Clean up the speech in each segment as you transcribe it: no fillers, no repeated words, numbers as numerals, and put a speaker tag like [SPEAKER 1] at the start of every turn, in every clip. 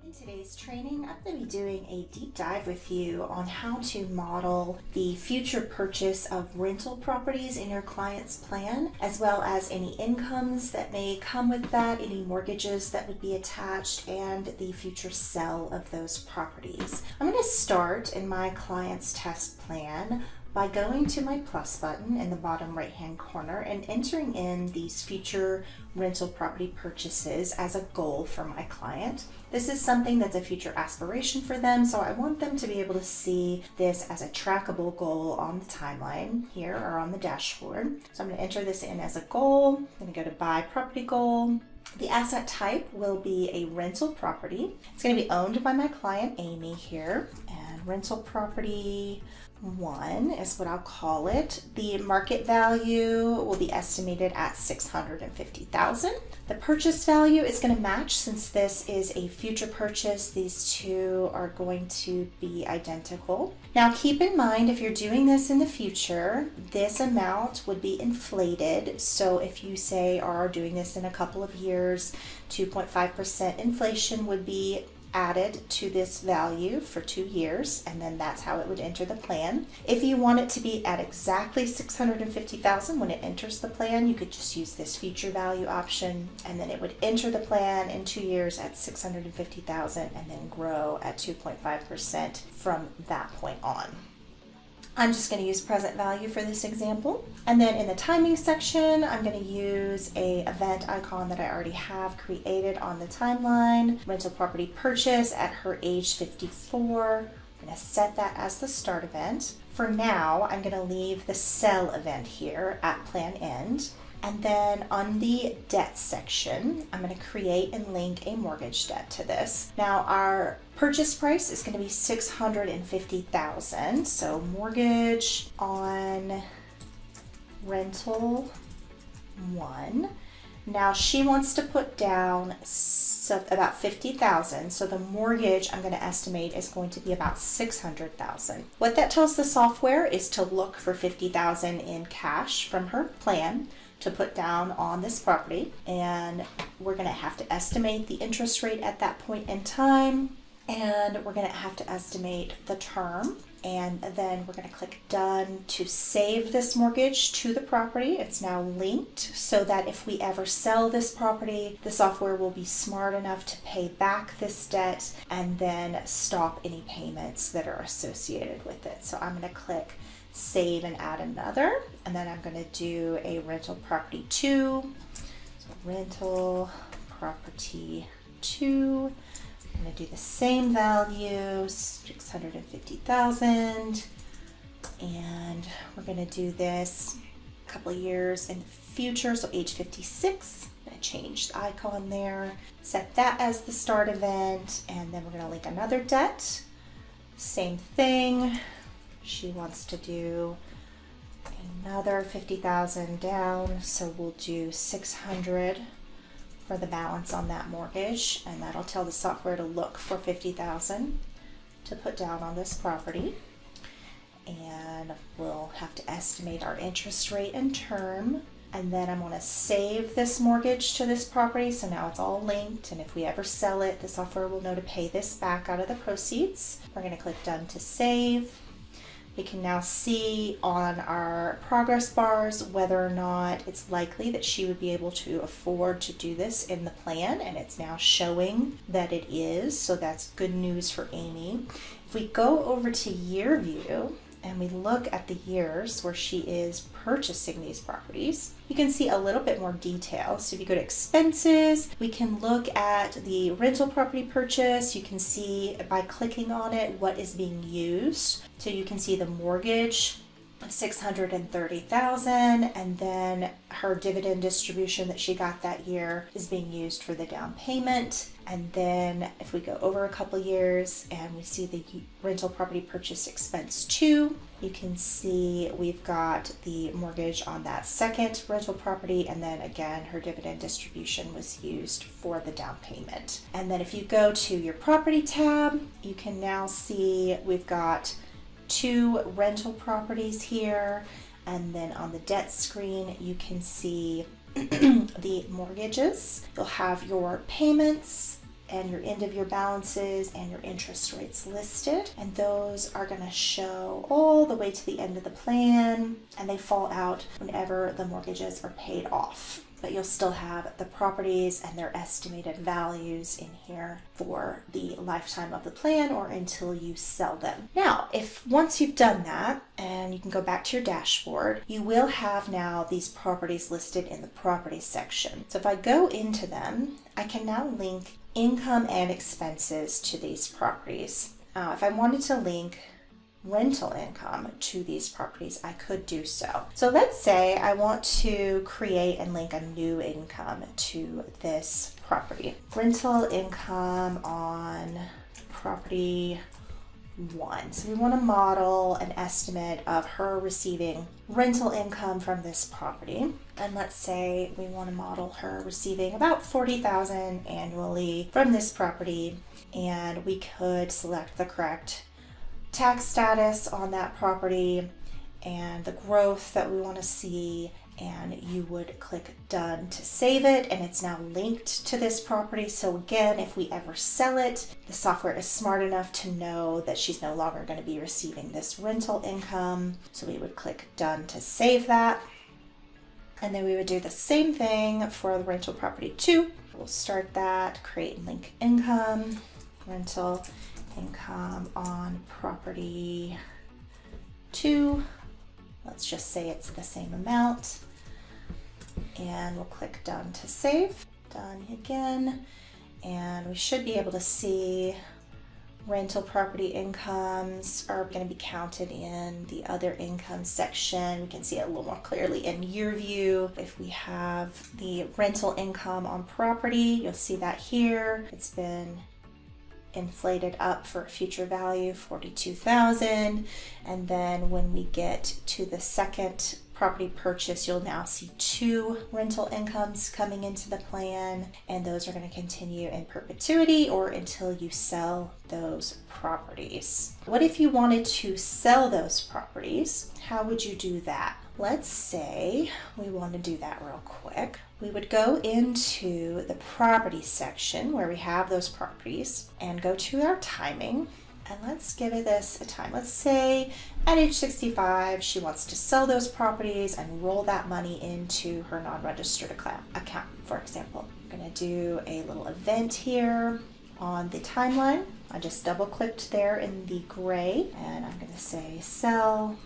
[SPEAKER 1] In today's training, I'm going to be doing a deep dive with you on how to model the future purchase of rental properties in your client's plan, as well as any incomes that may come with that, any mortgages that would be attached, and the future sale of those properties. I'm going to start in my client's test plan by going to my plus button in the bottom right hand corner and entering in these future rental property purchases as a goal for my client. This is something that's a future aspiration for them, so I want them to be able to see this as a trackable goal on the timeline here or on the dashboard. So I'm going to enter this in as a goal. I'm going to go to buy property goal. The asset type will be a rental property. It's going to be owned by my client Amy here, and rental property 1 is what I'll call it. The market value will be estimated at $650,000. The purchase value is going to match since this is a future purchase. These two are going to be identical. Now keep in mind, if you're doing this in the future, this amount would be inflated. So if you say are doing this in a couple of years, 2.5% inflation would be added to this value for 2 years, and then that's how it would enter the plan. If you want it to be at exactly $650,000 when it enters the plan, you could just use this future value option, and then it would enter the plan in 2 years at $650,000 and then grow at 2.5% from that point on. I'm just going to use present value for this example. And then in the timing section, I'm going to use a event icon that I already have created on the timeline. Rental property purchase at her age 54. I'm going to set that as the start event. For now, I'm going to leave the sell event here at plan end. And then on the debt section, I'm going to create and link a mortgage debt to this. Now our purchase price is going to be $650,000. So mortgage on rental 1. Now she wants to put down about $50,000. So the mortgage I'm going to estimate is going to be about $600,000. What that tells the software is to look for $50,000 in cash from her plan to put down on this property, and we're going to have to estimate the interest rate at that point in time, and we're going to have to estimate the term, and then we're going to click done to save this mortgage to the property. It's now linked so that if we ever sell this property, the software will be smart enough to pay back this debt and then stop any payments that are associated with it. So I'm going to click save and add another, and then I'm going to do a rental property 2. So rental property 2. I'm going to do the same value, $650,000, and we're going to do this a couple of years in the future, so age 56. I'm going to change the icon there, set that as the start event, and then we're going to link another debt. Same thing. She wants to do another $50,000 down, so we'll do $600 for the balance on that mortgage, and that'll tell the software to look for $50,000 to put down on this property. And we'll have to estimate our interest rate and term, and then I'm going to save this mortgage to this property, so now it's all linked, and if we ever sell it, the software will know to pay this back out of the proceeds. We're going to click done to save. We can now see on our progress bars whether or not it's likely that she would be able to afford to do this in the plan, and it's now showing that it is, so that's good news for Amy. If we go over to year view and we look at the years where she is purchasing these properties, you can see a little bit more detail. So if you go to expenses, we can look at the rental property purchase. You can see by clicking on it what is being used. So you can see the mortgage of $630,000, and then her dividend distribution that she got that year is being used for the down payment. And then if we go over a couple years and we see the rental property purchase expense 2, you can see we've got the mortgage on that second rental property, and then again her dividend distribution was used for the down payment. And then if you go to your property tab, you can now see we've got 2 rental properties here, and then on the debt screen you can see the mortgages. You'll have your payments and your end of year balances and your interest rates listed. And those are going to show all the way to the end of the plan, and they fall out whenever the mortgages are paid off. But you'll still have the properties and their estimated values in here for the lifetime of the plan or until you sell them. Now, if once you've done that and you can go back to your dashboard, you will have now these properties listed in the properties section. So if I go into them, I can now link income and expenses to these properties. If I wanted to link rental income to these properties, I could do so. So let's say I want to create and link a new income to this property. Rental income on property 1. So we want to model an estimate of her receiving rental income from this property. And let's say we want to model her receiving about $40,000 annually from this property, and we could select the correct tax status on that property and the growth that we want to see, and you would click done to save it, and it's now linked to this property. So again, if we ever sell it, the software is smart enough to know that she's no longer going to be receiving this rental income. So we would click done to save that, and then we would do the same thing for the rental property 2. We'll start that, create and link income, rental income on property 2. Let's just say it's the same amount, and we'll click done to save. Done again, and we should be able to see rental property incomes are going to be counted in the other income section. We can see it a little more clearly in year view. If we have the rental income on property, you'll see that here. It's been inflated up for a future value, $42,000. And then when we get to the second property purchase, you'll now see 2 rental incomes coming into the plan, and those are going to continue in perpetuity or until you sell those properties. What if you wanted to sell those properties? How would you do that? Let's say we want to do that real quick. We would go into the property section where we have those properties and go to our timing, and let's give this a time. Let's say at age 65, she wants to sell those properties and roll that money into her non-registered account, for example. I'm going to do a little event here on the timeline. I just double clicked there in the gray, and I'm going to say sell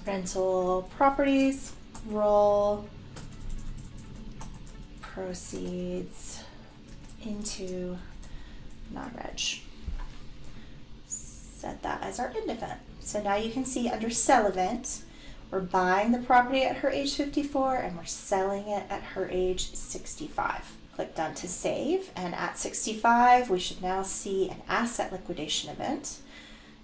[SPEAKER 1] rental properties, roll proceeds into non-reg. Set that as our end event. So now you can see under sell event, we're buying the property at her age 54 and we're selling it at her age 65. Click done to save, and at 65 we should now see an asset liquidation event.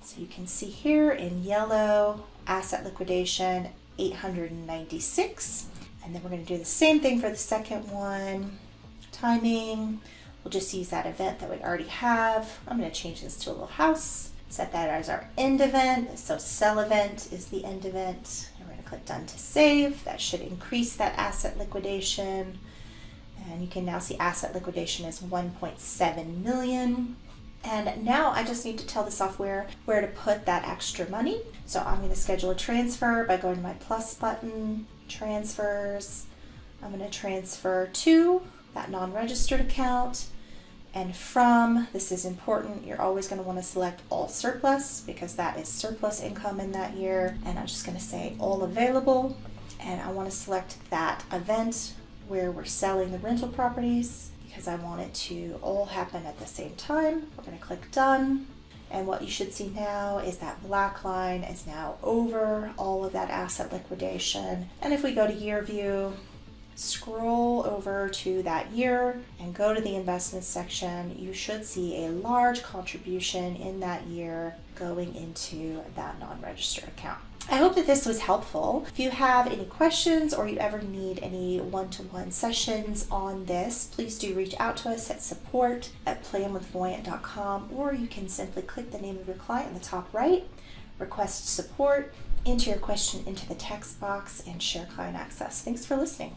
[SPEAKER 1] So you can see here in yellow, asset liquidation 896, and then we're going to do the same thing for the second one. Timing, we'll just use that event that we already have. I'm going to change this to a little house, set that as our end event. So sell event is the end event, and we're going to click done to save. That should increase that asset liquidation, and you can now see asset liquidation is 1.7 million. And now I just need to tell the software where to put that extra money. So I'm going to schedule a transfer by going to my plus button, transfers. I'm going to transfer to that non-registered account. And from, this is important, you're always going to want to select all surplus because that is surplus income in that year. And I'm just going to say all available. And I want to select that event where we're selling the rental properties, because I want it to all happen at the same time. We're going to click done, and what you should see now is that black line is now over all of that asset liquidation. And if we go to year view, scroll over to that year and go to the investment section, you should see a large contribution in that year going into that non-registered account. I hope that this was helpful. If you have any questions or you ever need any one-to-one sessions on this, please do reach out to us at support@planwithvoyant.com, or you can simply click the name of your client in the top right, request support, enter your question into the text box, and share client access. Thanks for listening.